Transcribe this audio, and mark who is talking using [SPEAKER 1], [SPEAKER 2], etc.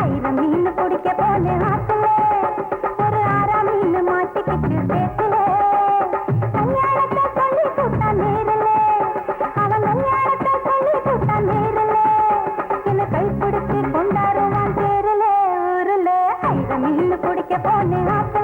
[SPEAKER 1] ஐர மீன் பிடிக்க போன ஆத்துல ஒரு ஆறா மீன் மாட்டிக்கிட்டு பேசுல கல்யாணத்தை சொல்லி கூட்டா நேரல அவன் கல்யாணத்தை சொல்லி கூட்டா நேரல என்ன கைப்பிடிச்சு கொண்டாடுவான் தேரல ஊருல ஐர மீன் பிடிக்க போன ஆத்துல